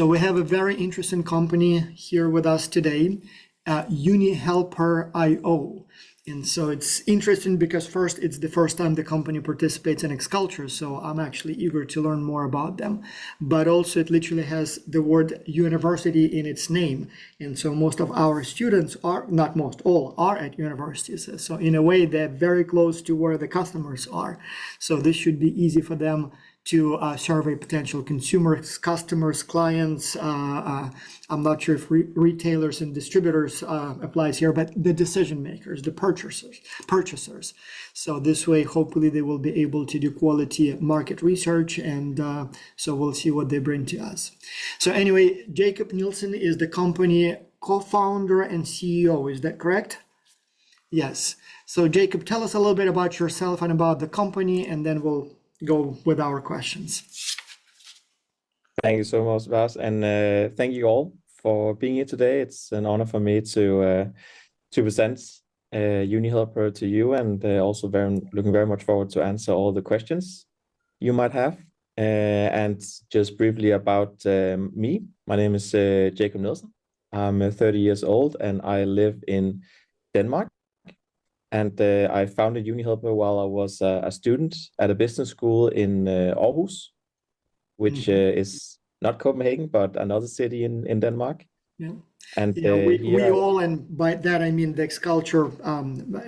So we have a very interesting company here with us today, UniHelper.io. And so it's interesting because first, it's the first time the company participates in Xculture, so I'm actually eager to learn more about them. But also it literally has the word university in its name. And so most of our students are, not most, all are at universities. So in a way, they're very close to where the customers are. So this should be easy for them to survey potential consumers, customers, clients. I'm not sure if retailers and distributors applies here, but the decision makers, the purchasers. So this way, hopefully, they will be able to do quality market research, and so we'll see what they bring to us. So anyway, Jacob Nielsen is the company co-founder and CEO. Is that correct? Yes. So Jacob, tell us a little bit about yourself and about the company, and then we'll go with our questions. Thank you so much, Vas, and thank you all for being here today. It's an honor for me to present UniHelper to you, and also looking very much forward to answer all the questions you might have. And just briefly about me, my name is Jacob Nielsen. I'm 30 years old, and I live in Denmark. And I founded UniHelper while I was a student at a business school in Aarhus, which is not Copenhagen, but another city in Denmark. Yeah. And we all, and by that I mean the Xculture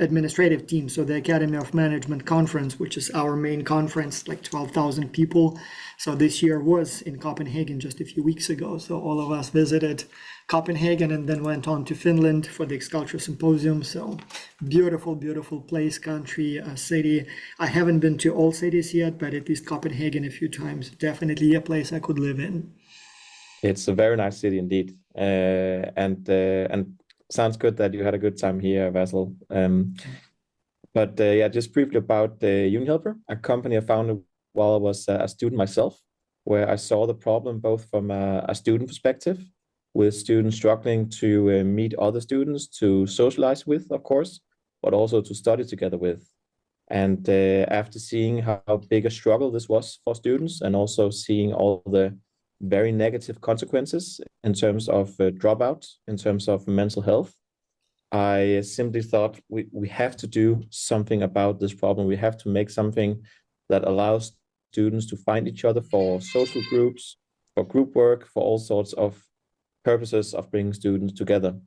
administrative team, so the Academy of Management Conference, which is our main conference, like 12,000 people. So this year was in Copenhagen just a few weeks ago. So all of us visited Copenhagen and then went on to Finland for the Xculture Symposium. So beautiful, beautiful place, country, city. I haven't been to all cities yet, but at least Copenhagen a few times. Definitely a place I could live in. It's a very nice city indeed, and sounds good that you had a good time here, Vasil. But yeah, just briefly about UniHelper, a company I founded while I was a student myself, where I saw the problem both from a student perspective, with students struggling to meet other students, to socialize with, of course, but also to study together with. And after seeing how big a struggle this was for students, and also seeing all the very negative consequences in terms of dropout, in terms of mental health, I simply thought we have to do something about this problem. We have to make something that allows students to find each other for social groups, for group work, for all sorts of purposes of bringing students together.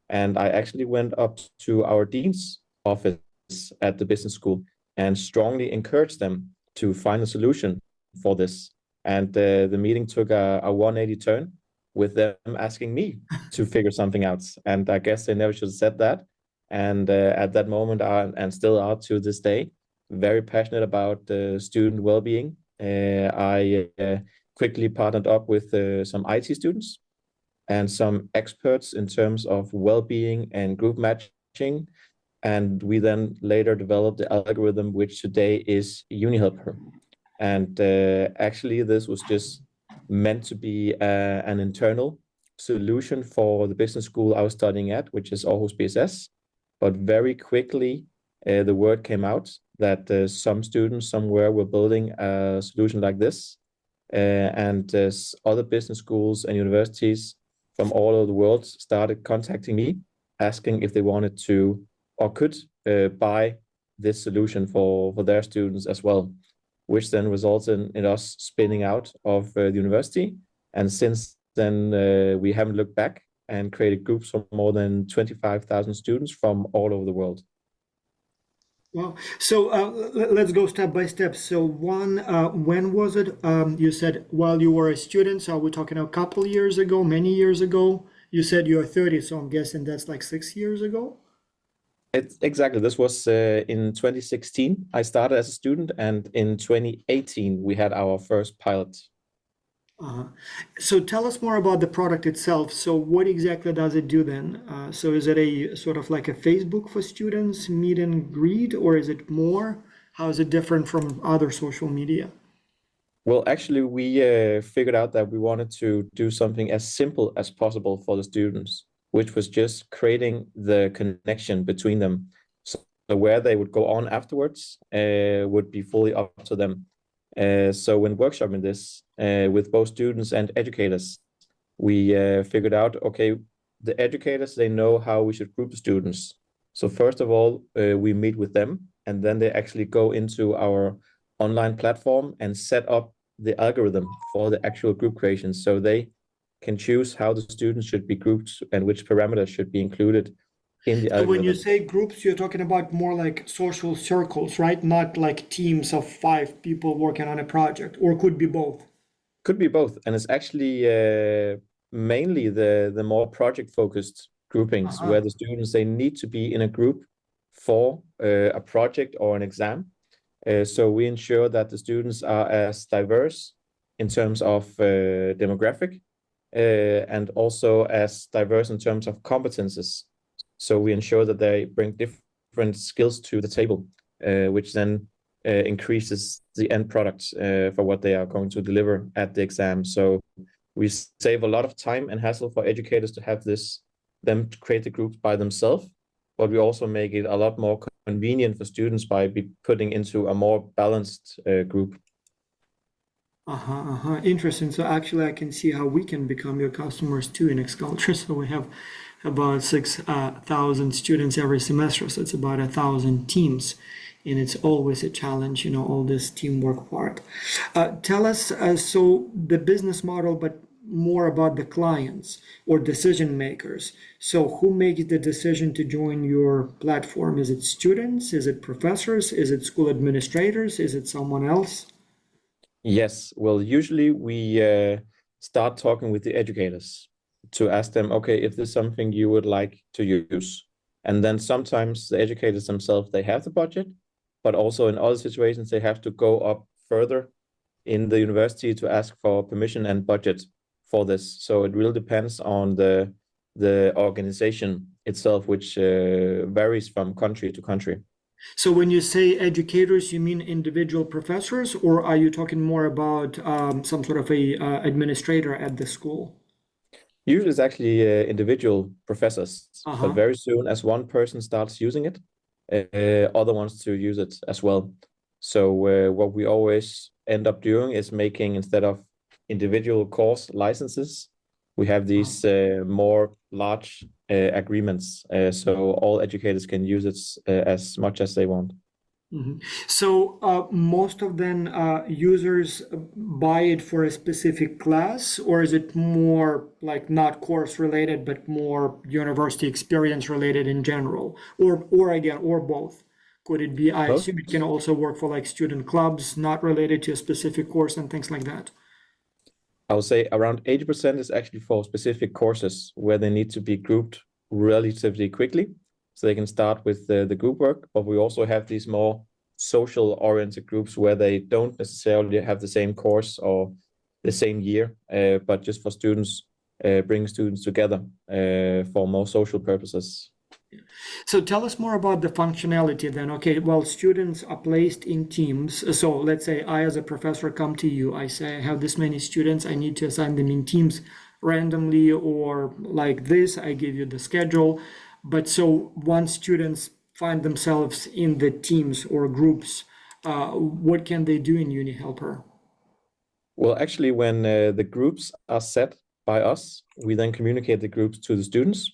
And I actually went up to our dean's office at the business school and strongly encouraged them to find a solution for this. And the meeting took a 180 turn, with them asking me to figure something out. And I guess they never should have said that. And at that moment, and still are to this day, very passionate about student well-being. I quickly partnered up with some IT students and some experts in terms of well-being and group matching. And we then later developed the algorithm, which today is UniHelper. And actually, this was just meant to be an internal solution for the business school I was studying at, which is Aarhus BSS. But very quickly, the word came out that some students somewhere were building a solution like this. And other business schools and universities from all over the world started contacting me, asking if they wanted to or could buy this solution for their students as well, which then results in us spinning out of the university. And since then, we haven't looked back and created groups for more than 25,000 students from all over the world. Well, so let's go step by step. So one, when was it? You said while you were a student, so are we talking a couple years ago, many years ago? You said you're 30, so I'm guessing that's like 6 years ago? Exactly. This was in 2016. I started as a student, and in 2018 we had our first pilot. So tell us more about the product itself. So what exactly does it do then? So is it a sort of like a Facebook for students, meet and greet, or is it more? How is it different from other social media? Well, actually, we figured out that we wanted to do something as simple as possible for the students, which was just creating the connection between them. So where they would go on afterwards would be fully up to them. So when workshopping this with both students and educators, we figured out, okay, the educators, they know how we should group the students. So first of all, we meet with them, and then they actually go into our online platform and set up the algorithm for the actual group creation. So they can choose how the students should be grouped and which parameters should be included in the So when you algorithm. say groups, you're talking about more like social circles, right? Not like teams of 5 people working on a project, or could be both. Could be both, and it's actually mainly the more project focused groupings Uh-huh. where the students, they need to be in a group for a project or an exam. So we ensure that the students are as diverse in terms of demographic and also as diverse in terms of competences. So we ensure that they bring different skills to the table, which then increases the end product for what they are going to deliver at the exam. So we save a lot of time and hassle for educators to have them to create the groups by themselves, but we also make it a lot more convenient for students by putting into a more balanced group. Uh-huh, uh-huh. Interesting. So actually, I can see how we can become your customers too in Xculture. So we have about 6,000 students every semester. So it's about 1,000 teams. And it's always a challenge, all this teamwork part. Tell us, so the business model, but more about the clients or decision makers. So who makes the decision to join your platform? Is it students? Is it professors? Is it school administrators? Is it someone else? Yes, well, usually we start talking with the educators to ask them, okay, if this is something you would like to use. And then sometimes the educators themselves, they have the budget, but also in other situations, they have to go up further in the university to ask for permission and budget for this. So it really depends on the organization itself, which varies from country to country. So when you say educators, you mean individual professors, or are you talking more about some sort of a administrator at the school? Usually it's actually individual professors, but Uh-huh. very soon as one person starts using it, other ones to use it as well. So what we always end up doing is making, instead of individual course licenses, we have these more large agreements. So all educators can use it as much as they want. Mhm. So most of them users buy it for a specific class, or is it more like not course related, but more university experience related in general, or again, or both? Could it be? I Both. assume it can also work for like student clubs, not related to a specific course and things like that. I would say around 80% is actually for specific courses where they need to be grouped relatively quickly. So they can start with the group work, but we also have these more social oriented groups where they don't necessarily have the same course or the same year, but just for students, bring students together for more social purposes. So tell us more about the functionality then. Okay, well, students are placed in teams. So let's say I, as a professor, come to you. I say I have this many students. I need to assign them in teams randomly or like this. I give you the schedule. But so once students find themselves in the teams or groups, what can they do in UniHelper? Well, actually, when the groups are set by us, we then communicate the groups to the students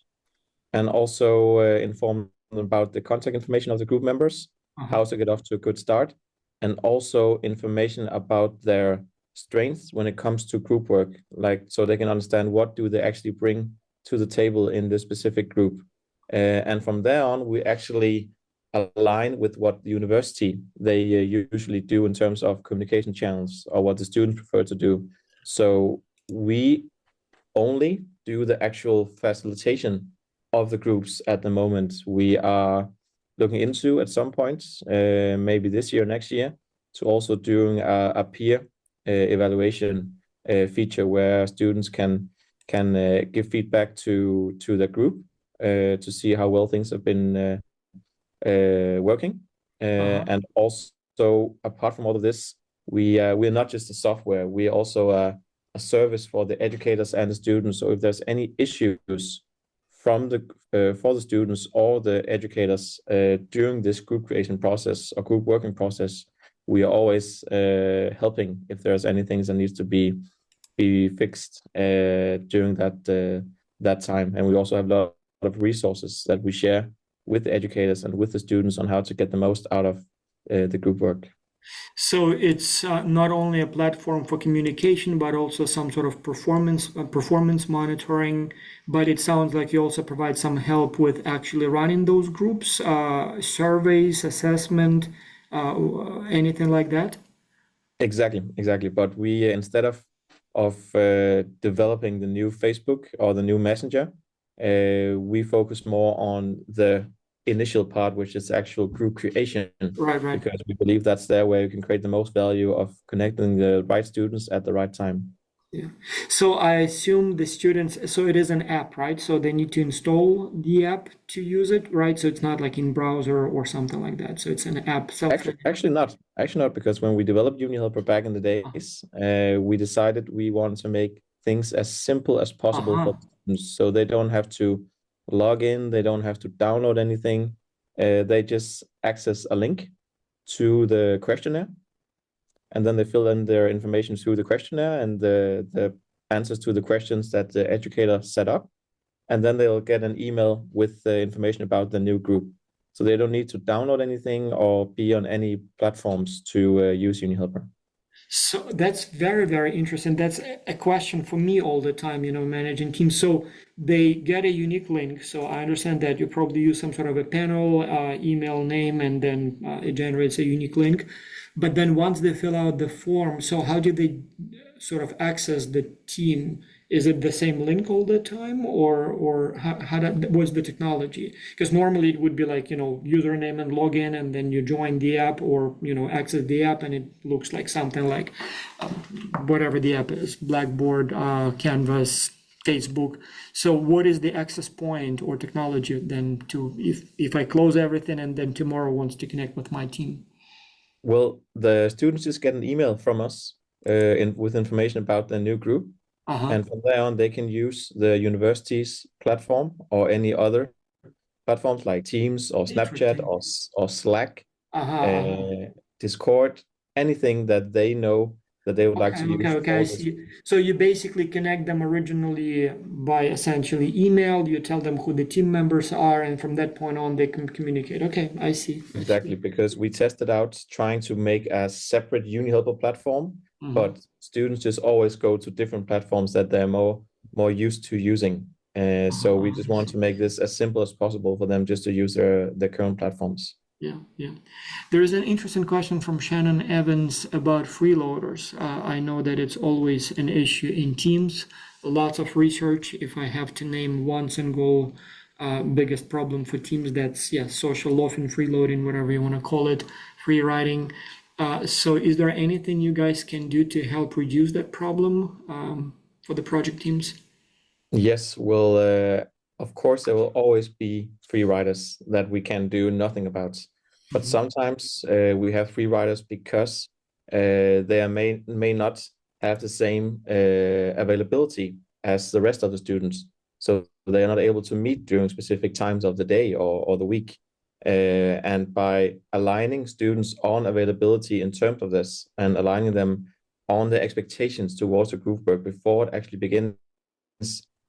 and also inform them about the contact information of the group members, Uh-huh. how to get off to a good start, and also information about their strengths when it comes to group work, like so they can understand what do they actually bring to the table in this specific group. And from there on, we actually align with what the university they usually do in terms of communication channels or what the students prefer to do. So we only do the actual facilitation of the groups at the moment. We are looking into at some point, maybe this year, next year, to also doing a peer evaluation feature where students can give feedback to the group to see how well things have been working. Uh-huh. And also, apart from all of this, we're not just a software. We are also a service for the educators and the students. So if there's any issues from the for the students or the educators during this group creation process or group working process, we are always helping if there's anything that needs to be be fixed during that time. And we also have a lot of resources that we share with the educators and with the students on how to get the most out of the group work. So it's not only a platform for communication, but also some sort of performance monitoring. But it sounds like you also provide some help with actually running those groups, surveys, assessment, anything like that. Exactly. But we instead of developing the new Facebook or the new Messenger, we focus more on the initial part, which is actual group creation, Right. because we believe that's there where you can create the most value of connecting the right students at the right time. Yeah. So I assume the students, so it is an app, right? So they need to install the app to use it, right? So it's not like in browser or something like that. So it's an app, Actually not, because when we developed Uni Helper back in the days, we decided we want to make things as simple as possible Uh-huh. for students, so they don't have to log in, they don't have to download anything. They just access a link to the questionnaire, and then they fill in their information through the questionnaire and the answers to the questions that the educator set up, and then they'll get an email with the information about the new group. So they don't need to download anything or be on any platforms to use UniHelper. So that's very, very interesting. That's a question for me all the time, managing teams. So they get a unique link. So I understand that you probably use some sort of a panel, email name, and then it generates a unique link. But then once they fill out the form, so how do they sort of access the team? Is it the same link all the time, or how was the technology? Because normally it would be like, username and login, and then you join the app or, access the app, and it looks like something like whatever the app is, Blackboard, Canvas, Facebook. So what is the access point or technology then to, if I close everything and then tomorrow wants to connect with my team? Well, the students just get an email from us with information about the new group. Uh-huh. And from there on, they can use the university's platform or any other platforms like Teams or Snapchat Interesting. or Slack, Uh-huh. uh, Discord, anything that they know that they would like to use Okay, I for this. see. So you basically connect them originally by essentially email. You tell them who the team members are, and from that point on, they can communicate. Okay, I see. Exactly, because we tested out trying to make a separate UniHelper platform, Mhm. but students just always go to different platforms that they're more used to using. So we just I want see. to make this as simple as possible for them just to use their current platforms. Yeah. There is an interesting question from Shannon Evans about freeloaders. I know that it's always an issue in teams. Lots of research. If I have to name one single biggest problem for teams, that's social loafing, freeloading, whatever you want to call it, free riding. So is there anything you guys can do to help reduce that problem for the project teams? Yes, well, of course, there will always be free riders that we can do nothing about. But Mhm. sometimes we have free riders because they may not have the same availability as the rest of the students. So they are not able to meet during specific times of the day or the week. And by aligning students on availability in terms of this and aligning them on the expectations towards the group work before it actually begins,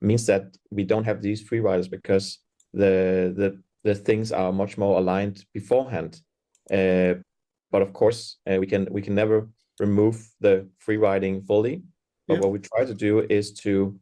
means that we don't have these free riders because the things are much more aligned beforehand. But of course, we can never remove the free riding fully. But Yeah. what we try to do is to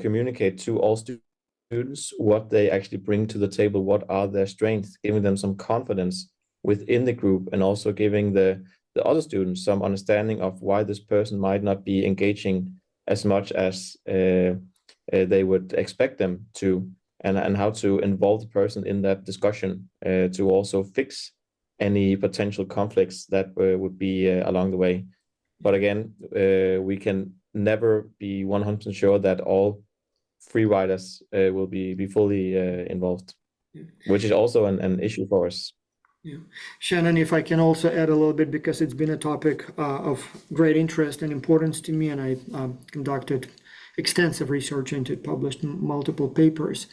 communicate to all students what they actually bring to the table, what are their strengths, giving them some confidence within the group, and also giving the other students some understanding of why this person might not be engaging as much as they would expect them to, and how to involve the person in that discussion to also fix any potential conflicts that would be along the way. But again, we can never be 100% sure that all free riders will be fully involved, Yeah. which is also an issue for us. Yeah. Shannon, if I can also add a little bit, because it's been a topic of great interest and importance to me, and I conducted extensive research into it, published multiple papers.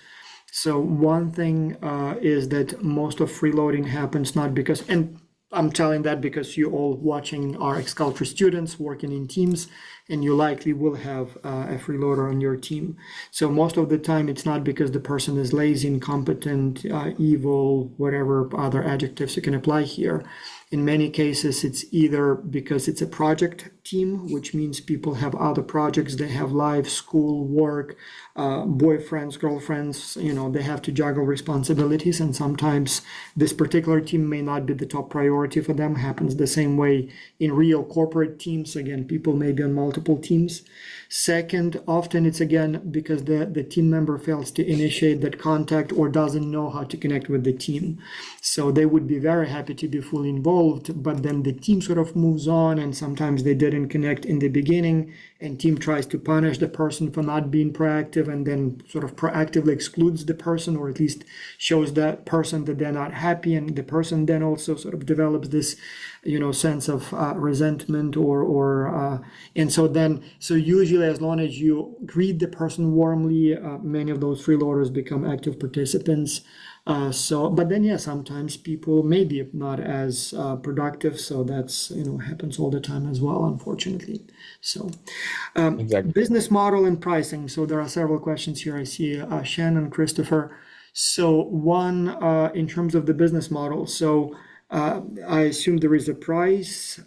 So one thing is that most of freeloading happens not because, and I'm telling that because you all watching are ex-culture students working in teams, and you likely will have a freeloader on your team. So most of the time, it's not because the person is lazy, incompetent, evil, whatever other adjectives you can apply here. In many cases, it's either because it's a project team, which means people have other projects, they have life, school, work, boyfriends, girlfriends, they have to juggle responsibilities, and sometimes this particular team may not be the top priority for them. Happens the same way in real corporate teams. Again, people may be on multiple teams. Second, often it's again because the team member fails to initiate that contact or doesn't know how to connect with the team. So they would be very happy to be fully involved, but then the team sort of moves on, and sometimes they didn't connect in the beginning, and team tries to punish the person for not being proactive, and then sort of proactively excludes the person, or at least shows that person that they're not happy, and the person then also sort of develops this sense of resentment and so usually as long as you greet the person warmly, many of those freeloaders become active participants. But then yeah, sometimes people maybe not as productive, so that's happens all the time as well, unfortunately. So Exactly. business model and pricing. So there are several questions here. I see Shannon, Christopher. So one, in terms of the business model. So I assume there is a price.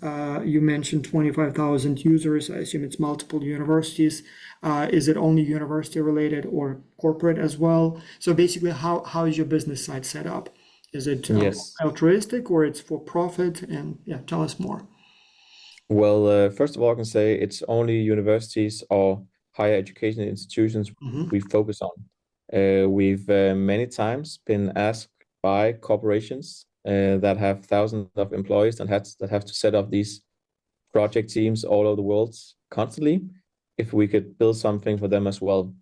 You mentioned 25,000 users. I assume it's multiple universities. Is it only university related or corporate as well? So basically, how is your business side set up? Is it Yes. altruistic or it's for profit? And yeah, tell us more. Well, first of all, I can say it's only universities or higher education institutions Hmm. we focus on. We've many times been asked by corporations that have thousands of employees that have to set up these project teams all over the world constantly if we could build something for them as well,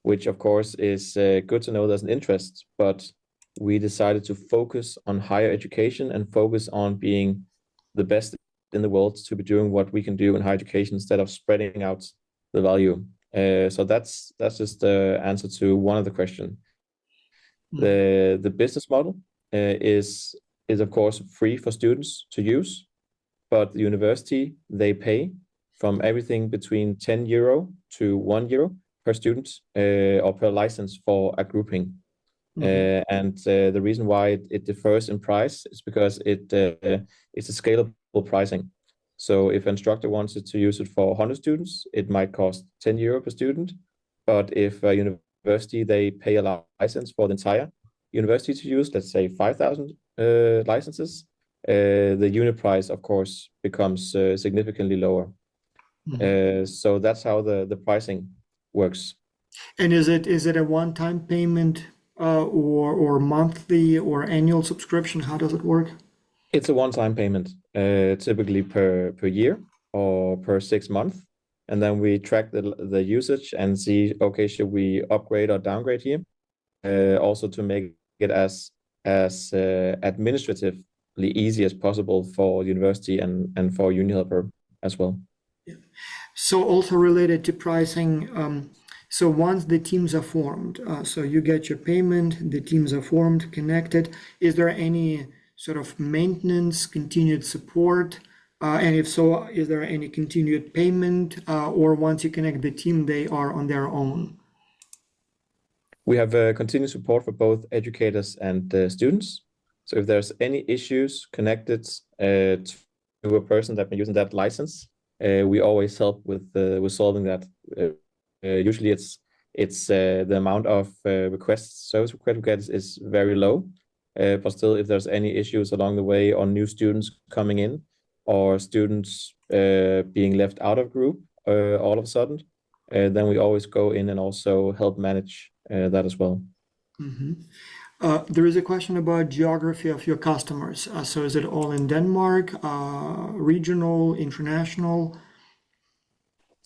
which of course is good to know there's an interest, but we decided to focus on higher education and focus on being the best in the world to be doing what we can do in higher education instead of spreading out the value. So that's just the answer to one of the question. The business model is of course free for students to use, but the university they pay from everything between 10 euro to 1 euro per student or per license for a grouping. Hmm. And the reason why it differs in price is because it's a scalable pricing. So if an instructor wanted to use it for 100 students, it might cost 10 euro per student. But if a university, they pay a license for the entire university to use, let's say 5,000 licenses, the unit price, of course, becomes significantly lower. So that's how the pricing works. And is it a one-time payment or monthly or annual subscription? How does it work? It's a one-time payment, typically per year or per 6 months, and then we track the usage and see, okay, should we upgrade or downgrade here? Also to make it as administratively easy as possible for university and for uni helper as well. So also related to pricing, so once the teams are formed, so you get your payment, the teams are formed, connected. Is there any sort of maintenance, continued support? And if so, is there any continued payment, or once you connect the team, they are on their own? We have continued support for both educators and students. So if there's any issues connected to a person that been using that license, we always help with solving that. Usually it's the amount of requests service request we get is very low, but still if there's any issues along the way or new students coming in or students being left out of group all of a sudden, then we always go in and also help manage that as well. There is a question about geography of your customers. So is it all in Denmark, regional, international?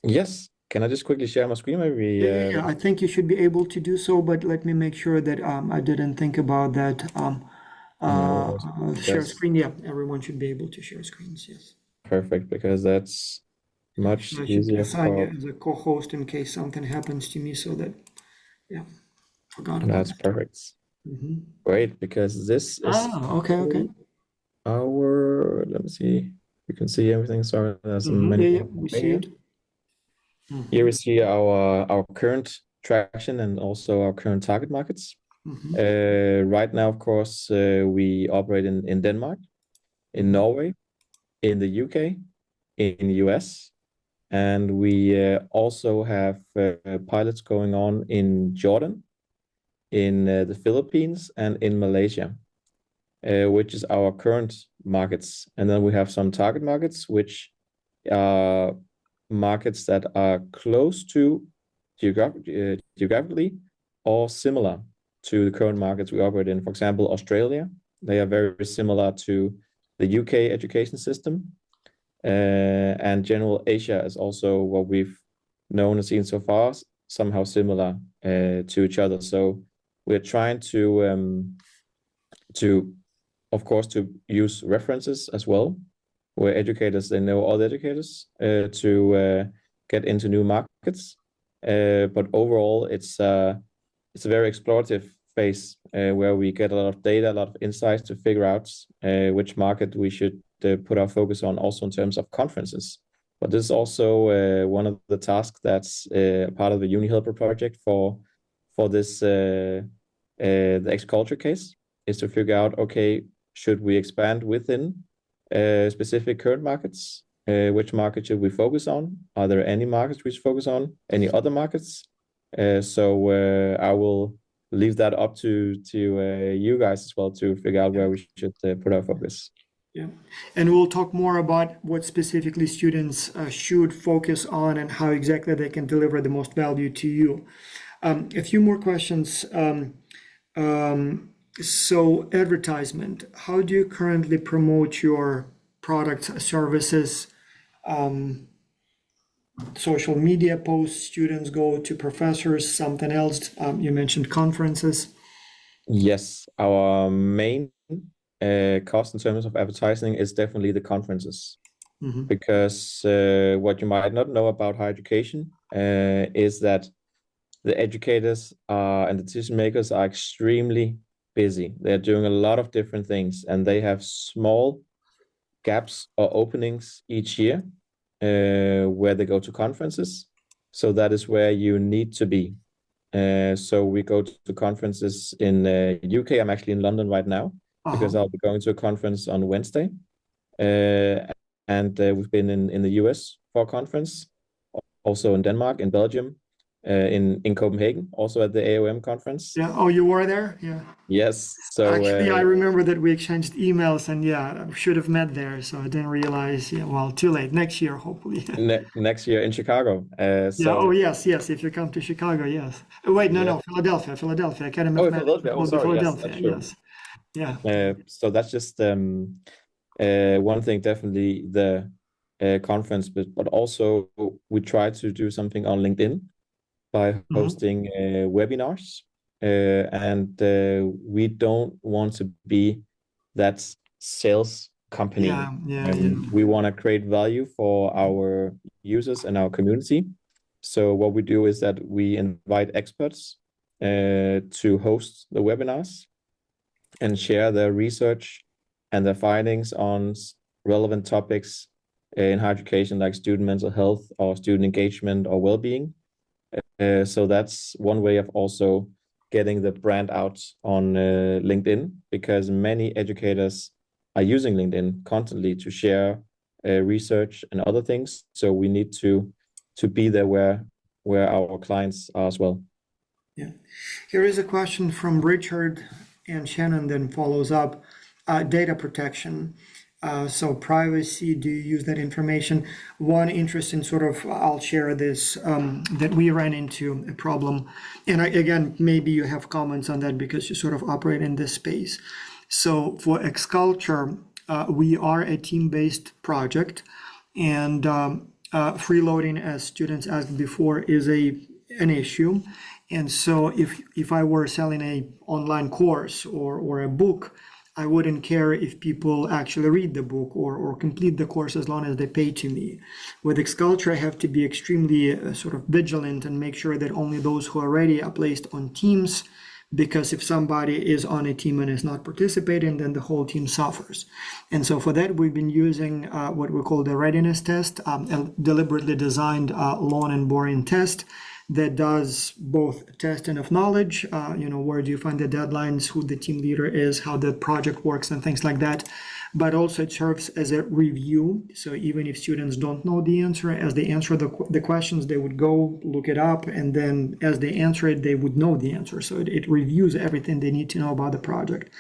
Yes. Can I just quickly share my screen? Maybe Yeah, I think you should be able to do so, but let me make sure that I didn't think about that. no worries. Share Because screen. Yeah, everyone should be able to share screens. Yes. perfect, because that's much I should easier assign you for as a co-host in case something happens to me so that, yeah, forgot about that's that. perfect. Great, because this is Ah, okay, okay. let me see. You can see everything. Sorry, there's many Yeah, things we see here. it. Here we see our current traction and also our current target markets. Right now, of course, we operate in Denmark, in Norway, in the UK, in the US, and we also have pilots going on in Jordan, in the Philippines, and in Malaysia, which is our current markets. And then we have some target markets, which are markets that are close to geographically or similar to the current markets we operate in. For example, Australia, they are very similar to the UK education system. And general Asia is also what we've known and seen so far, somehow similar to each other. So we're trying to of course to use references as well, where educators they know other educators to get into new markets. But overall, it's a very explorative phase where we get a lot of data, a lot of insights to figure out which market we should put our focus on, also in terms of conferences. But this is also one of the tasks that's part of the Uni Helper project for this the agriculture case, is to figure out, okay, should we expand within specific current markets? Which market should we focus on? Are there any markets we should focus on? Any other markets? So I will leave that up to you guys as well to figure out where we should put our focus. Yeah, and we'll talk more about what specifically students should focus on and how exactly they can deliver the most value to you. A few more questions. So advertisement, how do you currently promote your products, services, social media posts, students go to professors, something else? You mentioned conferences. Yes, our main cost in terms of advertising is definitely the conferences. Because what you might not know about higher education is that the educators and the decision makers are extremely busy. They're doing a lot of different things, and they have small gaps or openings each year where they go to conferences. So that is where you need to be. So we go to conferences in UK. I'm actually in London right now because I'll be going to a conference on Wednesday. And we've been in the US for a conference, also in Denmark, in Belgium, in Copenhagen, also at the AOM conference. Yeah. Oh, you were there? Yeah. Yes. So actually, I remember that we exchanged emails, and yeah, I should have met there. So I didn't realize. Yeah. Well, too late. Next year, hopefully. Next year in Chicago. Yeah. Oh, yes, yes. If you come to Chicago, yes. Wait, no, yeah. no, Philadelphia, Philadelphia Academy Oh, of Management. Philadelphia. Oh, sorry. Philadelphia. Yes, that's true. Yes. Yeah. So that's just one thing, definitely the conference, but also we try to do something on LinkedIn by hosting webinars. And we don't want to be that sales company. We want to create value for our users and our community. So what we do is that we invite experts to host the webinars and share their research and their findings on relevant topics in higher education, like student mental health or student engagement or well-being. So that's one way of also getting the brand out on LinkedIn, because many educators are using LinkedIn constantly to share research and other things. So we need to be there where our clients are as well. Yeah. Here is a question from Richard, and Shannon then follows up. Data protection. So privacy, do you use that information? One interesting sort of, I'll share this, that we ran into a problem. And again, maybe you have comments on that because you sort of operate in this space. So for X-Culture, we are a team-based project, and freeloading, as students asked before, is an issue. And so if I were selling a online course or a book, I wouldn't care if people actually read the book or complete the course as long as they pay to me. With X-Culture, I have to be extremely sort of vigilant and make sure that only those who already are placed on teams because if somebody is on a team and is not participating, then the whole team suffers. And so for that, we've been using what we call the readiness test, a deliberately designed long and boring test that does both testing of knowledge, where do you find the deadlines, who the team leader is, how the project works, and things like that. But also it serves as a review. So even if students don't know the answer, as they answer the questions, they would go look it up, and then as they answer it, they would know the answer. So it reviews everything they need to know about the project.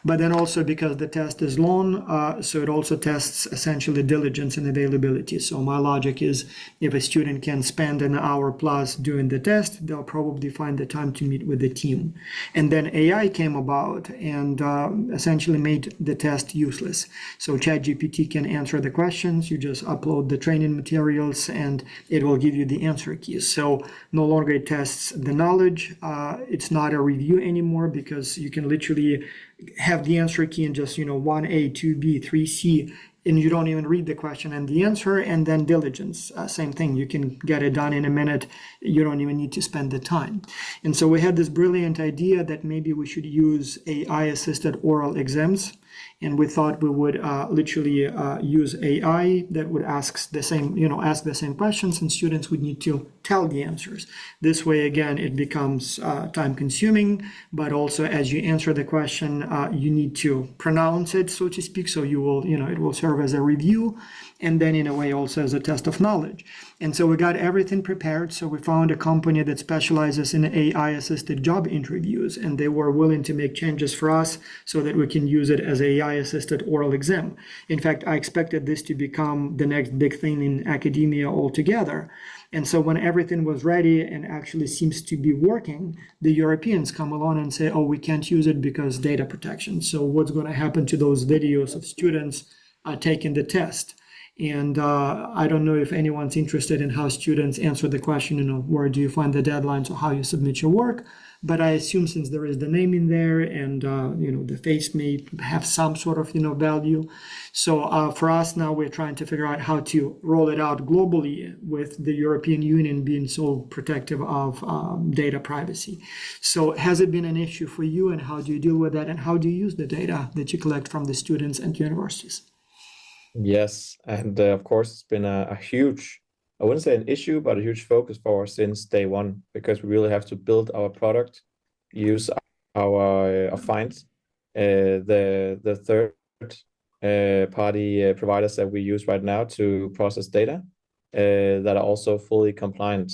But then also because the test is long, so it also tests essentially diligence and availability. So my logic is if a student can spend an hour plus doing the test, they'll probably find the time to meet with the team. And then AI came about and essentially made the test useless. So ChatGPT can answer the questions, you just upload the training materials and it will give you the answer keys. So no longer it tests the knowledge, it's not a review anymore because you can literally have the answer key in just 1A, 2B, 3C, and you don't even read the question and the answer. And then diligence, same thing, you can get it done in a minute, you don't even need to spend the time. And so we had this brilliant idea that maybe we should use AI assisted oral exams, and we thought we would literally use AI that would ask the same questions, and students would need to tell the answers. This way, again, it becomes time consuming, but also as you answer the question, you need to pronounce it, so to speak. So you will, it will serve as a review, and then in a way also as a test of knowledge. And so we got everything prepared. So we found a company that specializes in AI-assisted job interviews, and they were willing to make changes for us so that we can use it as AI-assisted oral exam. In fact, I expected this to become the next big thing in academia altogether. And so when everything was ready and actually seems to be working, the Europeans come along and say, oh, we can't use it because data protection. So what's going to happen to those videos of students taking the test? And I don't know if anyone's interested in how students answer the question, where do you find the deadlines or how you submit your work. But I assume since there is the name in there and, the face may have some sort of, value. So for us now, we're trying to figure out how to roll it out globally with the European Union being so protective of data privacy. So has it been an issue for you, and how do you deal with that? And how do you use the data that you collect from the students and universities? Yes, and of course, it's been a huge, I wouldn't say an issue, but a huge focus for us since day one, because we really have to build our product, use our find the third party providers that we use right now to process data that are also fully compliant.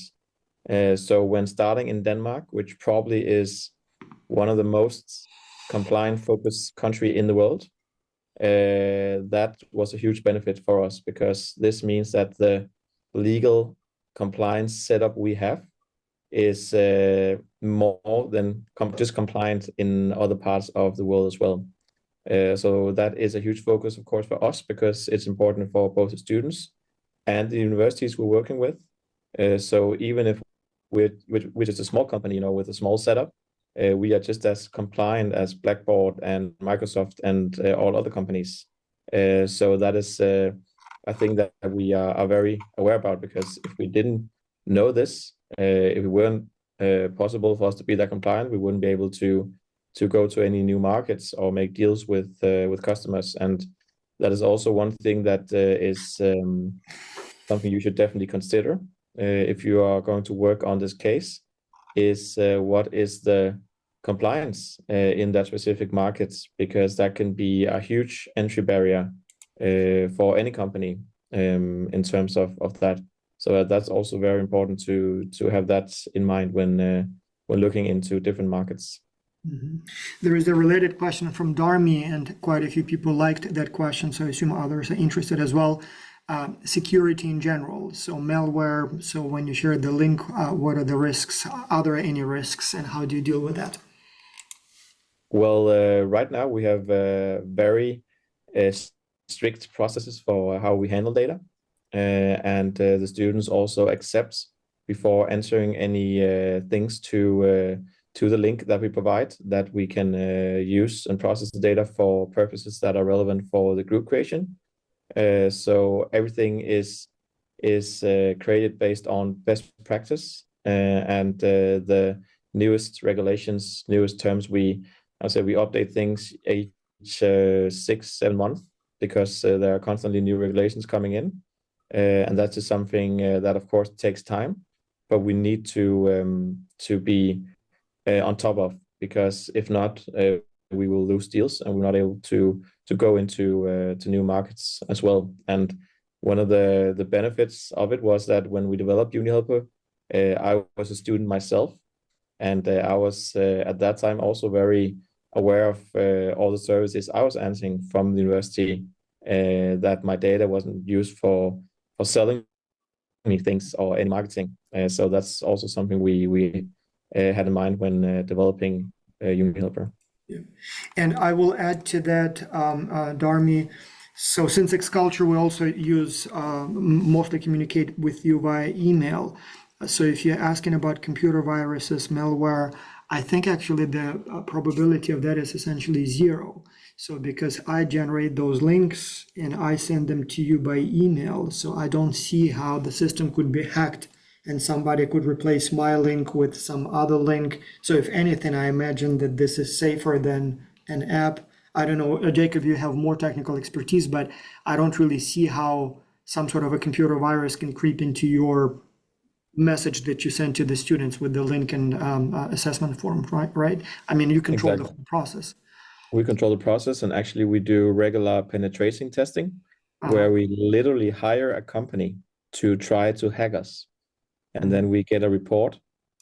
So when starting in Denmark, which probably is one of the most compliant focused country in the world, that was a huge benefit for us, because this means that the legal compliance setup we have is more than just compliant in other parts of the world as well. So that is a huge focus, of course, for us, because it's important for both the students and the universities we're working with. So even if we're just a small company, with a small setup, we are just as compliant as Blackboard and Microsoft and all other companies. So that is, I think that we are very aware about, because if we didn't know this, if it weren't possible for us to be that compliant, we wouldn't be able to go to any new markets or make deals with customers. And that is also one thing that is something you should definitely consider if you are going to work on this case, is what is the compliance in that specific markets, because that can be a huge entry barrier for any company in terms of that. So that's also very important to have that in mind when looking into different markets. Mm-hmm. There is a related question from Darmi, and quite a few people liked that question, so I assume others are interested as well. Security in general, so malware. So when you share the link, what are the risks? Are there any risks, and how do you deal with that? Well, right now we have very strict processes for how we handle data, and the students also accept before entering any things to the link that we provide, that we can use and process the data for purposes that are relevant for the group creation. So everything is created based on best practice, and the newest regulations, newest terms. I say we update things each 6-7 months because there are constantly new regulations coming in, and that's just something that of course takes time, but we need to be on top of, because if not, we will lose deals and we're not able to go into to new markets as well. And one of the benefits of it was that when we developed UniHelper, I was a student myself, and I was at that time also very aware of all the services I was answering from the university, that my data wasn't used for selling me things or any marketing. So that's also something we had in mind when developing UniHelper. Yeah. And I will add to that, Darmi. So since Xculture, we also use mostly communicate with you via email. So if you're asking about computer viruses, malware, I think actually the probability of that is essentially zero. So because I generate those links and I send them to you by email, so I don't see how the system could be hacked and somebody could replace my link with some other link. So if anything, I imagine that this is safer than an app. I don't know, Jacob, you have more technical expertise, but I don't really see how some sort of a computer virus can creep into your message that you send to the students with the link and assessment form, right? I mean, you control the whole process. We control the process, and actually we do regular penetration testing, where we literally hire a company to try to hack us. And then we get a report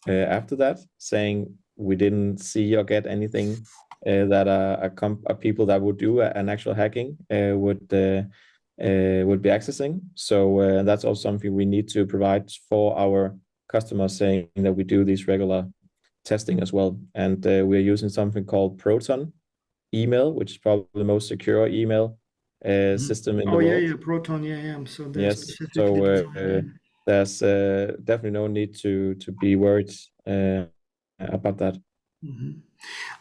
after that saying we didn't see or get anything that people that would do an actual hacking would be accessing. So that's also something we need to provide for our customers, saying that we do these regular testing as well. And we're using something called Proton email, which is probably the most secure email system in the world. Yeah, Proton, yeah. So they're Yes, specifically designed. there's definitely no need to be worried about that.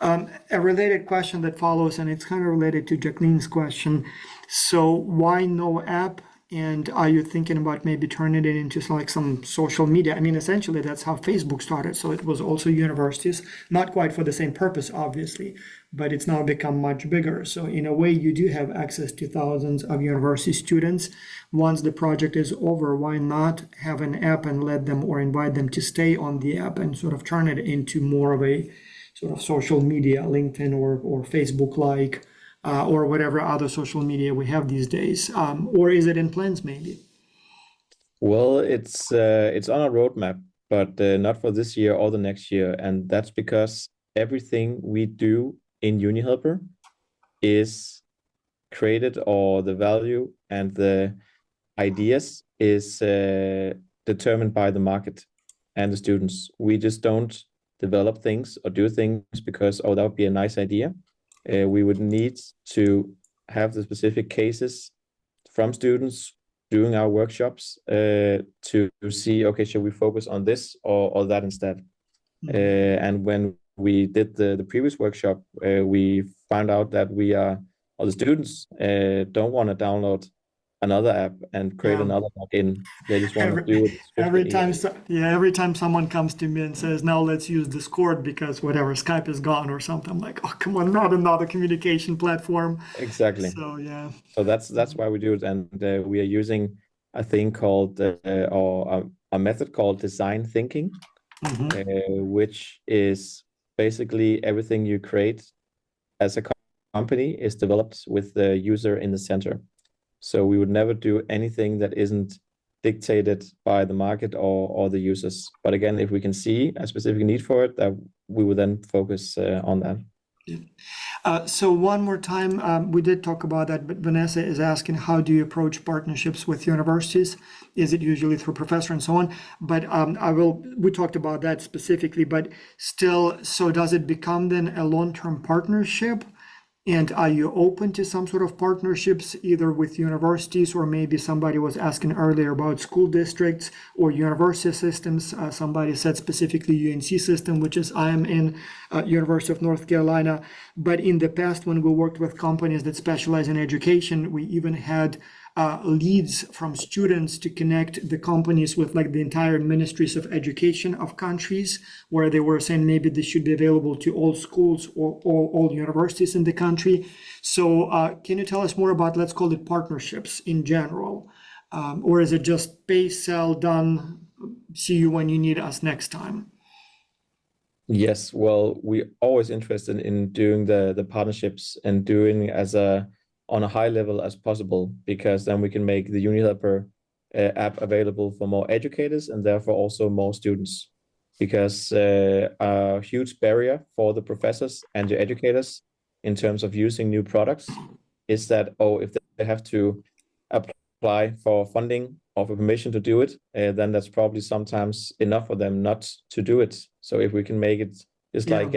A related question that follows, and it's kind of related to Jacqueline's question. So why no app? And are you thinking about maybe turning it into like some social media? I mean, essentially that's how Facebook started. So it was also universities, not quite for the same purpose, obviously, but it's now become much bigger. So in a way, you do have access to thousands of university students. Once the project is over, why not have an app and let them or invite them to stay on the app and sort of turn it into more of a sort of social media, LinkedIn or Facebook-like, or whatever other social media we have these days, or is it in plans maybe? Well, it's on a roadmap, but not for this year or the next year, and that's because everything we do in UniHelper is created, or the value and the ideas is determined by the market and the students. We just don't develop things or do things because, oh, that would be a nice idea. We would need to have the specific cases from students doing our workshops to see, okay, should we focus on this or that instead? And when we did the previous workshop, we found out that all the students don't want to download another app and create another login. They just want to do it every time someone comes to me and says, now let's use Discord because whatever, Skype is gone or something, I'm like, oh, come on, not another communication platform. Exactly. So yeah, so that's why we do it. And we are using a thing called or a method called design thinking, which is basically everything you create as a company is developed with the user in the center. So we would never do anything that isn't dictated by the market or the users. But again, if we can see a specific need for it, that we would then focus on that. Yeah. So one more time, we did talk about that, but Vanessa is asking, how do you approach partnerships with universities? Is it usually through professor and so on? But we talked about that specifically, but still, so does it become then a long-term partnership? And are you open to some sort of partnerships, either with universities, or maybe somebody was asking earlier about school districts or university systems. Somebody said specifically UNC system, which is I am in University of North Carolina. But in the past, when we worked with companies that specialize in education, we even had leads from students to connect the companies with like the entire ministries of education of countries, where they were saying maybe this should be available to all schools or all universities in the country. So can you tell us more about, let's call it partnerships in general? Or is it just pay, sell, done, see you when you need us next time? Yes, well, we're always interested in doing the partnerships and doing on a high level as possible, because then we can make the Uni Helper app available for more educators and therefore also more students. Because a huge barrier for the professors and the educators in terms of using new products is that, if they have to apply for funding or for permission to do it, then that's probably sometimes enough for them not to do it. So if we can make it just Yeah. like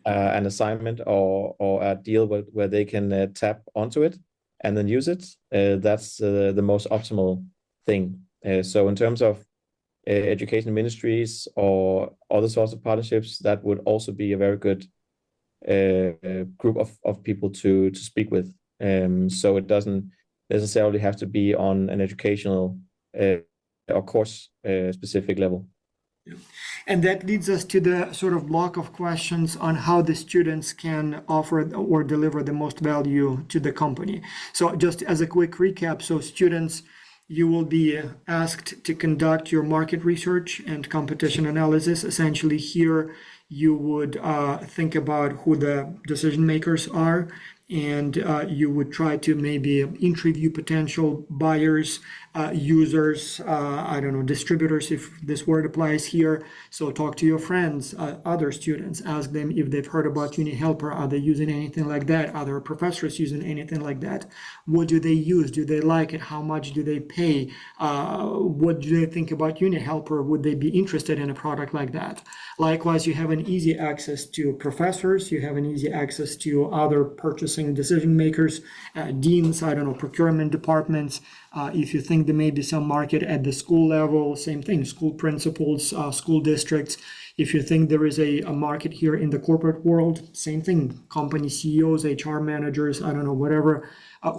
an assignment or a deal where they can tap onto it and then use it, that's the most optimal thing. So in terms of education ministries or other sorts of partnerships, that would also be a very good group of people to speak with. So it doesn't necessarily have to be on an educational or course specific level. And that leads us to the sort of block of questions on how the students can offer or deliver the most value to the company. So just as a quick recap, so students, you will be asked to conduct your market research and competition analysis. Essentially here, you would think about who the decision makers are, and you would try to maybe interview potential buyers, users, I don't know, distributors, if this word applies here. So talk to your friends, other students, ask them if they've heard about Uni Helper. Are they using anything like that? Are there professors using anything like that? What do they use? Do they like it? How much do they pay? What do they think about Uni Helper? Would they be interested in a product like that? Likewise, you have an easy access to professors. You have an easy access to other purchasing decision makers, deans, I don't know, procurement departments. If you think there may be some market at the school level, same thing, school principals, school districts. If you think there is a market here in the corporate world, same thing, company CEOs, HR managers, I don't know, whatever,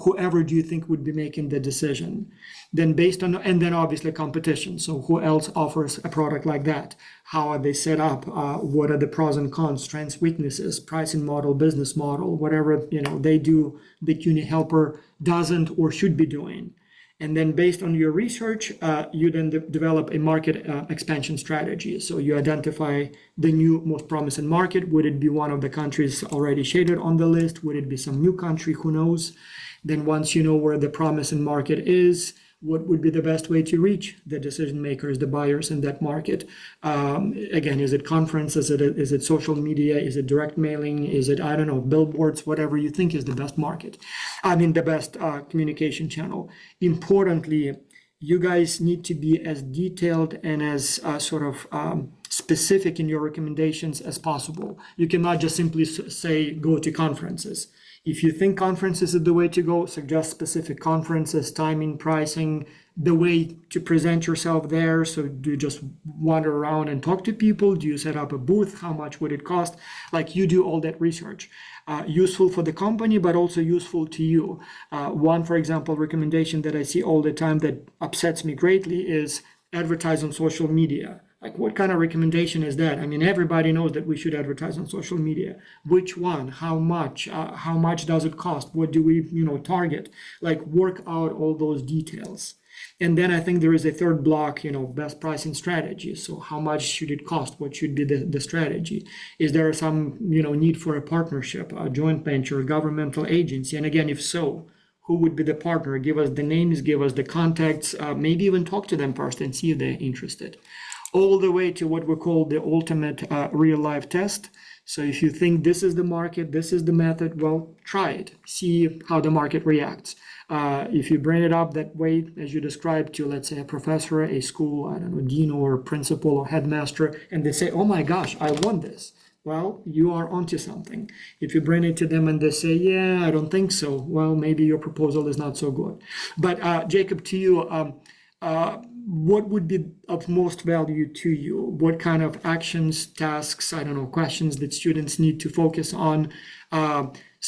whoever do you think would be making the decision? Then based on, and then obviously competition. So who else offers a product like that? How are they set up? What are the pros and cons, strengths, weaknesses, pricing model, business model, whatever, they do that Uni Helper doesn't or should be doing. And then based on your research, you then develop a market expansion strategy. So you identify the new most promising market. Would it be one of the countries already shaded on the list? Would it be some new country? Who knows? Then once you know where the promising market is, what would be the best way to reach the decision makers, the buyers in that market? Again, is it conferences? Is it social media? Is it direct mailing? Is it, I don't know, billboards? Whatever you think is the best market. The best communication channel. Importantly, you guys need to be as detailed and as specific in your recommendations as possible. You cannot just simply say, go to conferences. If you think conferences is the way to go, suggest specific conferences, timing, pricing, the way to present yourself there. So do you just wander around and talk to people? Do you set up a booth? How much would it cost? Like, you do all that research. Useful for the company, but also useful to you. One, for example, recommendation that I see all the time that upsets me greatly is advertise on social media. Like, what kind of recommendation is that? Everybody knows that we should advertise on social media. Which one? How much? How much does it cost? What do we, target? Like, work out all those details. And then I think there is a third block, best pricing strategy. So how much should it cost? What should be the strategy? Is there some, need for a partnership, a joint venture, a governmental agency? And again, if so, who would be the partner? Give us the names, give us the contacts, maybe even talk to them first and see if they're interested. All the way to what we call the ultimate real-life test. So if you think this is the market, this is the method, well, try it. See how the market reacts. If you bring it up that way, as you described, to, let's say, a professor, a school, I don't know, dean or principal or headmaster, and they say, oh my gosh, I want this. Well, you are onto something. If you bring it to them and they say, yeah, I don't think so, well, maybe your proposal is not so good. But Jacob, to you, what would be of most value to you? What kind of actions, tasks, I don't know, questions that students need to focus on?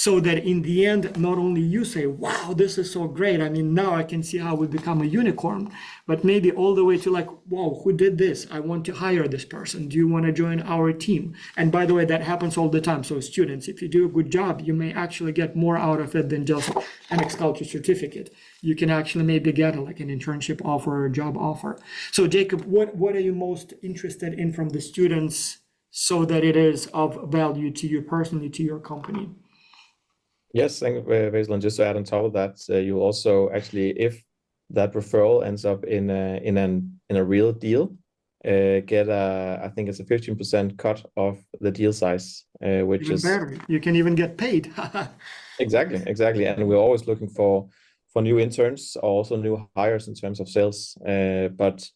so that in the end, not only you say, wow, this is so great. I mean, now I can see how we become a unicorn, but maybe all the way to like, wow, who did this? I want to hire this person. Do you want to join our team? And by the way, that happens all the time. So students, if you do a good job, you may actually get more out of it than just an ex-culture certificate. You can actually maybe get like an internship offer or a job offer. So Jacob, what are you most interested in from the students so that it is of value to you personally, to your company? Yes, thank you, Basil. And just to add on top of that, you also actually, if that referral ends up in a real deal, get a, I think it's a 15% cut of the deal size, which Even is better, you can even get paid. exactly. And we're always looking for new interns, also new hires in terms of sales. But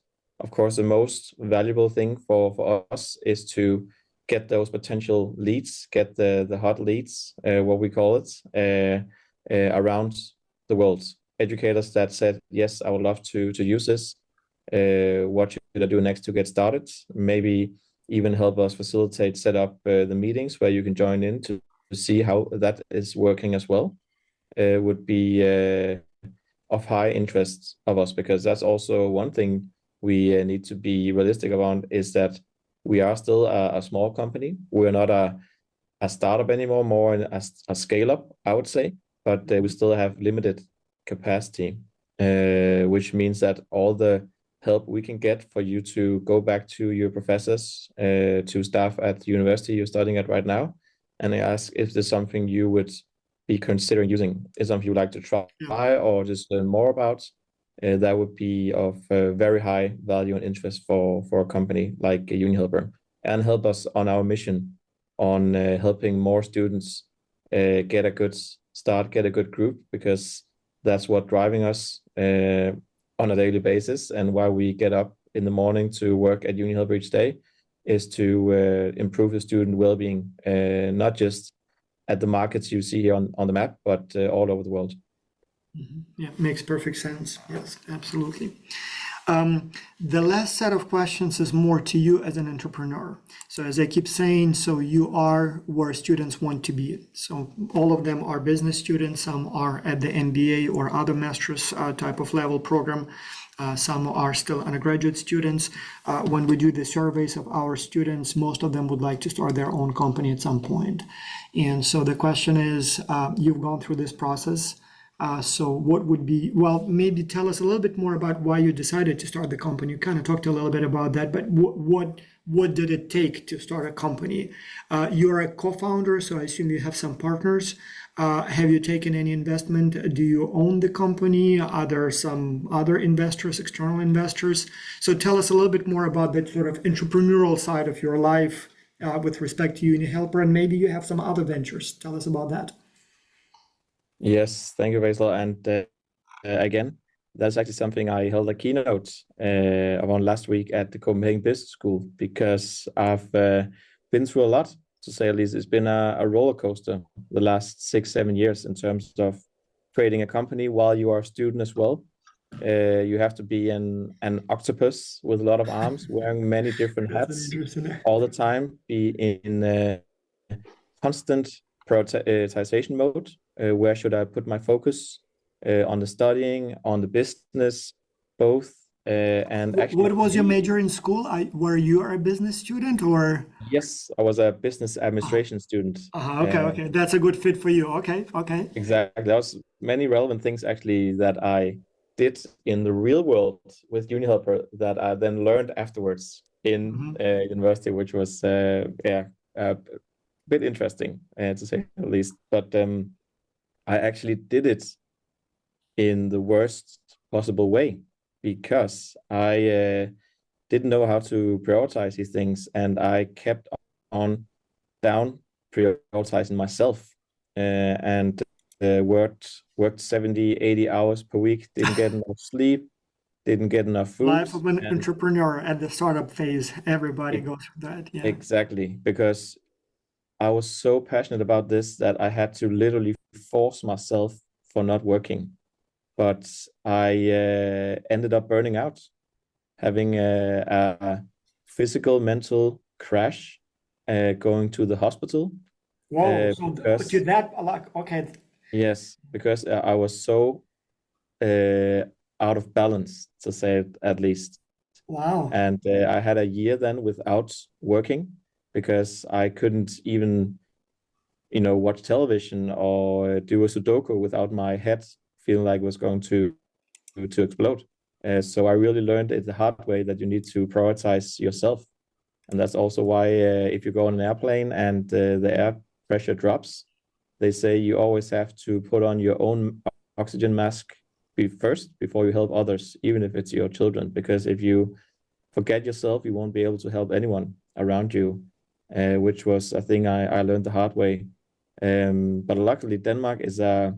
of course, the most valuable thing for us is to get those potential leads, get the hot leads, what we call it, around the world. Educators that said, yes, I would love to use this. What should I do next to get started? Maybe even help us facilitate, set up the meetings where you can join in to see how that is working as well. Would be of high interest of us, because that's also one thing we need to be realistic around, is that we are still a small company. We're not a startup anymore, more a scale up, I would say, but we still have limited capacity, which means that all the help we can get for you to go back to your professors, to staff at the university you're studying at right now, and ask if there's something you would be considering using, is something you'd like to try Yeah. or just learn more about, that would be of very high value and interest for a company like UniHelper, and help us on our mission on helping more students get a good start, get a good group, because that's what driving us on a daily basis, and why we get up in the morning to work at UniHelper each day, is to improve the student well-being, not just at the markets you see on the map, but all over the world. Yeah, makes perfect sense. Yes, absolutely. The last set of questions is more to you as an entrepreneur. So as I keep saying, so you are where students want to be. So all of them are business students. Some are at the MBA or other master's type of level program. Some are still undergraduate students. When we do the surveys of our students, most of them would like to start their own company at some point. And so the question is, you've gone through this process. So what would be, well, maybe tell us a little bit more about why you decided to start the company. You kind of talked a little bit about that, but what did it take to start a company? You're a co-founder, so I assume you have some partners. Have you taken any investment? Do you own the company? Are there some other investors, external investors? So tell us a little bit more about that sort of entrepreneurial side of your life with respect to UniHelper, and maybe you have some other ventures. Tell us about that. Yes, thank you, Basil. And again, that's actually something I held a keynote on last week at the Copenhagen Business School, because I've been through a lot, to say at least. It's been a roller coaster the last 6-7 years in terms of creating a company while you are a student as well. You have to be an octopus with a lot of arms, wearing many different That's an hats interesting. all the time, be in constant prioritization mode. Where should I put my focus? On the studying, on the business, both. And actually, What for was your me, major in school? Were you a business student or? yes, I was a business Uh, administration student. okay, okay. That's a good fit for you. Okay, okay. Exactly. There was many relevant things actually that I did in the real world with UniHelper that I then learned afterwards in Mhm. university, which was a bit interesting, to say the least. But I actually did it in the worst possible way, because I didn't know how to prioritize these things, and I kept on down prioritizing myself, and worked 70-80 hours per week, didn't get enough sleep, didn't get enough food, Life of an and entrepreneur at the startup phase. Everybody it, goes through that. Yeah. exactly, because I was so passionate about this that I had to literally force myself for not working. But I ended up burning out, having a physical, mental crash, going to the hospital, Whoa. So to because that, like, okay. yes, because I was so uh, out of balance, to say it at least. Wow. And I had a year then without working because I couldn't even, watch television or do a Sudoku without my head feeling like it was going to explode. So I really learned it the hard way that you need to prioritize yourself. And that's also why if you go on an airplane and the air pressure drops, they say you always have to put on your own oxygen mask first before you help others, even if it's your children. Because if you forget yourself, you won't be able to help anyone around you, which was a thing I learned the hard way. But luckily, Denmark is a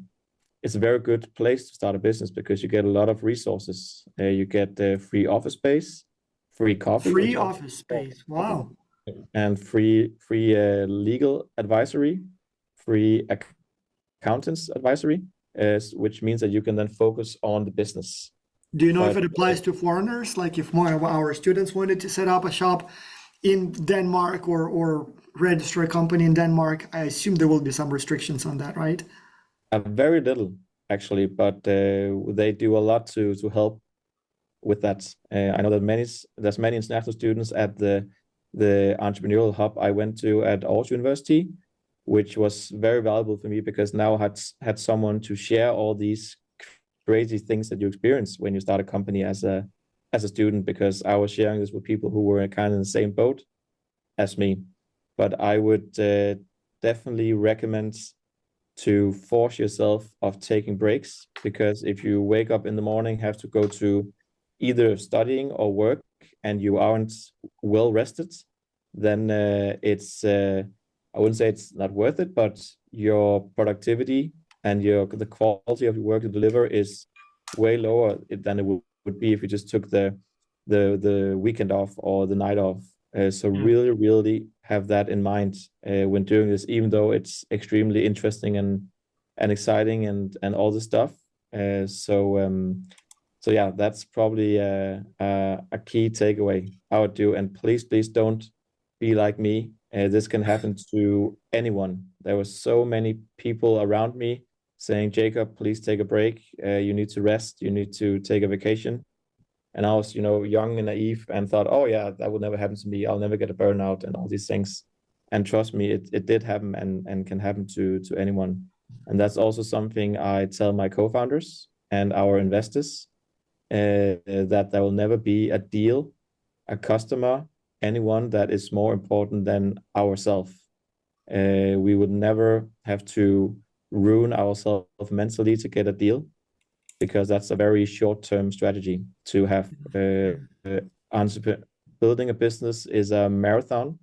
very good place to start a business because you get a lot of resources. You get free office space, free coffee, Free which I office space. Wow. and free legal advisory, free accountants advisory, which means that you can then focus on the business. Do you know if But it applies to foreigners? Like if one of our students wanted to set up a shop in Denmark or register a company in Denmark, I assume there will be some restrictions on that, right? very little actually, but they do a lot to help with that. I know that there's many international students at the entrepreneurial hub I went to at Aarhus University, which was very valuable for me because now I had someone to share all these crazy things that you experience when you start a company as a student, because I was sharing this with people who were kind of in the same boat as me. But I would definitely recommend to force yourself of taking breaks, because if you wake up in the morning, have to go to either studying or work, and you aren't well rested, then it's I wouldn't say it's not worth it, but your productivity and the quality of your work to deliver is way lower than it would be if you just took the weekend off or the night off. So Yeah. really have that in mind when doing this, even though it's extremely interesting and exciting and all this stuff. So yeah, that's probably a key takeaway I would do. And please don't be like me. This can happen to anyone. There were so many people around me saying, Jacob, please take a break. You need to rest. You need to take a vacation. And I was, young and naive and thought, oh yeah, that will never happen to me. I'll never get a burnout and all these things. And trust me, it did happen and can happen to anyone. And that's also something I tell my co-founders and our investors, that there will never be a deal, a customer, anyone that is more important than ourselves. We would never have to ruin ourselves mentally to get a deal, because that's a very short-term strategy to have. Building a business is a marathon,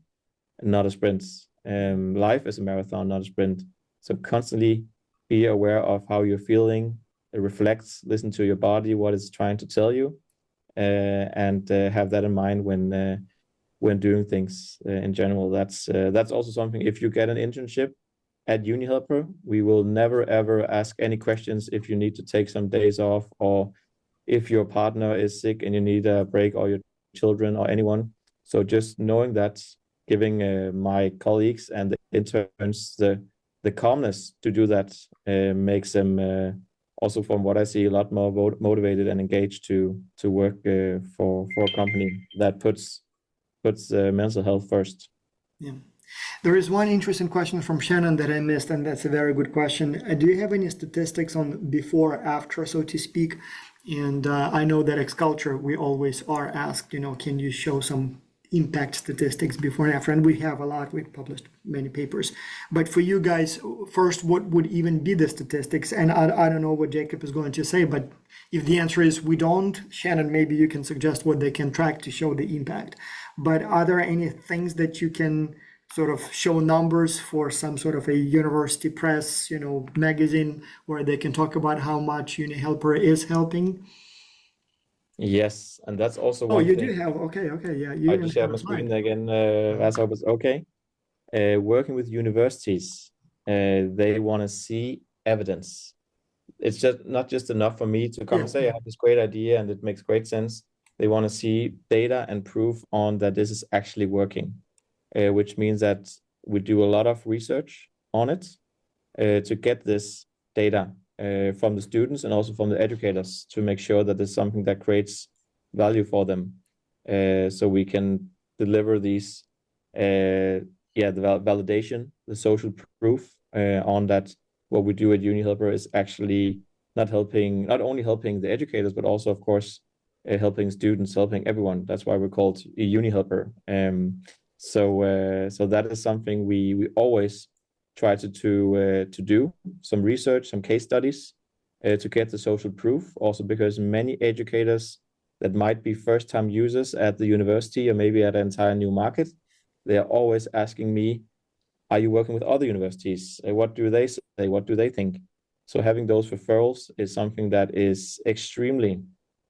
not a sprint. Life is a marathon, not a sprint. So constantly be aware of how you're feeling, reflect, listen to your body, what it's trying to tell you, and have that in mind when doing things in general. That's also something. If you get an internship at Uni Helper, we will never ever ask any questions if you need to take some days off, or if your partner is sick and you need a break, or your children or anyone. So just knowing that, giving my colleagues and the interns the calmness to do that makes them also, from what I see, a lot more motivated and engaged to work for a company that puts mental health first. Yeah. There is one interesting question from Shannon that I missed, and that's a very good question. Do you have any statistics on before, after, so to speak? And I know that X Culture, we always are asked, can you show some impact statistics before and after? And we have a lot, we've published many papers. But for you guys, first, what would even be the statistics? And I don't know what Jacob is going to say, but if the answer is we don't, Shannon, maybe you can suggest what they can track to show the impact. But are there any things that you can sort of show numbers for some sort of a university press, magazine, where they can talk about how much Uni Helper is helping? Yes, and that's also Oh, one you thing. do have, okay, yeah, you I even just share have my a slide. screen again, as I was okay. Working with universities, they want to see evidence. It's just not just enough for me to come Yeah, and say I have this great idea and it makes great sense. They want to see data and proof on that this is actually working, which means that we do a lot of research. on it to get this data from the students and also from the educators to make sure that there's something that creates value for them, so we can deliver these the validation, the social proof on that what we do at UniHelper is actually not only helping the educators, but also, of course, helping students, helping everyone. That's why we're called a UniHelper. So that is something we always try to do some research, some case studies to get the social proof. Also, because many educators that might be first-time users at the university or maybe at an entire new market, they are always asking me, "Are you working with other universities? What do they say? What do they think?" So having those referrals is something that is extremely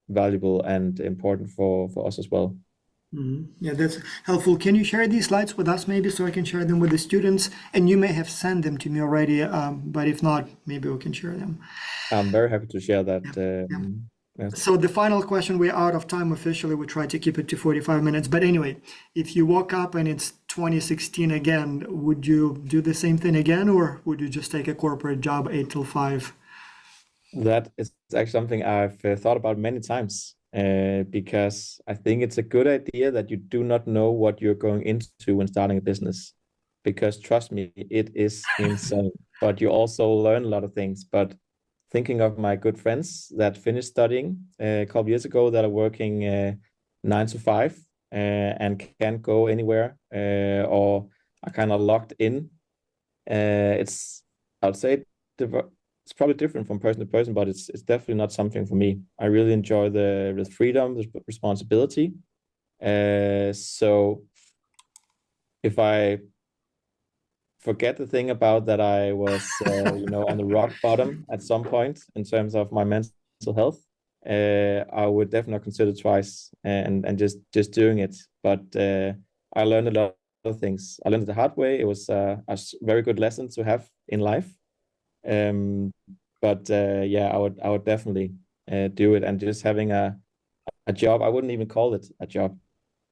valuable and important for us as well. Yeah, that's helpful. Can you share these slides with us maybe so I can share them with the students? And you may have sent them to me already, but if not, maybe we can share them. I'm very happy to share that. Yeah. Yes. So the final question, we're out of time officially. We try to keep it to 45 minutes. But anyway, if you woke up and it's 2016 again, would you do the same thing again, or would you just take a corporate job 8 till 5? That is actually something I've thought about many times because I think it's a good idea that you do not know what you're going into when starting a business. Because trust me, it is insane. But you also learn a lot of things. But thinking of my good friends that finished studying a couple years ago that are working 9 to 5 and can't go anywhere or are kind of locked in. I would say it's probably different from person to person, but it's definitely not something for me. I really enjoy the freedom, the responsibility. So if I forget the thing about that I was, on the rock bottom at some point in terms of my mental health, I would definitely consider twice and just doing it. But I learned a lot of things. I learned it the hard way. It was a very good lesson to have in life. But I would definitely do it. And just having a job, I wouldn't even call it a job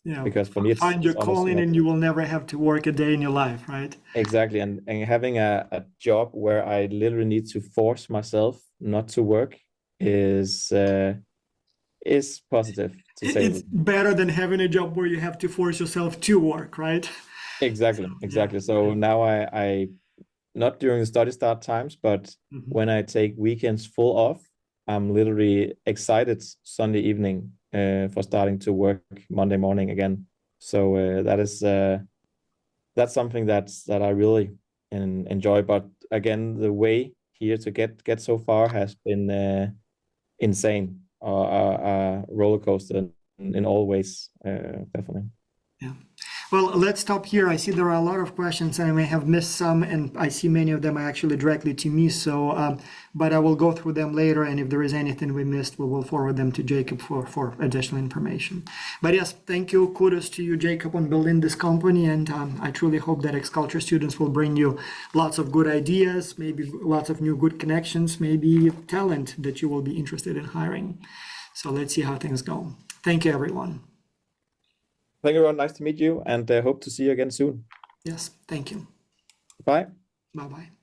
Yeah, because for me find your it's almost calling and you will never have to work a day in your life, right? exactly. And having a job where I literally need to force myself not to work is positive to say the It's least. better than having a job where you have to force yourself to work, right? Exactly. So now I not during the study start times, but Mhm. when I take weekends full off, I'm literally excited Sunday evening for starting to work Monday morning again. So that's something that I really enjoy. But again, the way here to get so far has been insane, a roller coaster in all ways, definitely. Yeah. Well, let's stop here. I see there are a lot of questions and I may have missed some, and I see many of them are actually directly to me. So, but I will go through them later, and if there is anything we missed, we will forward them to Jacob for additional information. But yes, thank you. Kudos to you, Jacob, on building this company, and I truly hope that X-Culture students will bring you lots of good ideas, maybe lots of new good connections, maybe talent that you will be interested in hiring. So let's see how things go. Thank you, everyone. Thank you, everyone. Nice to meet you, and hope to see you again soon. Yes, thank you. Bye. Bye-bye.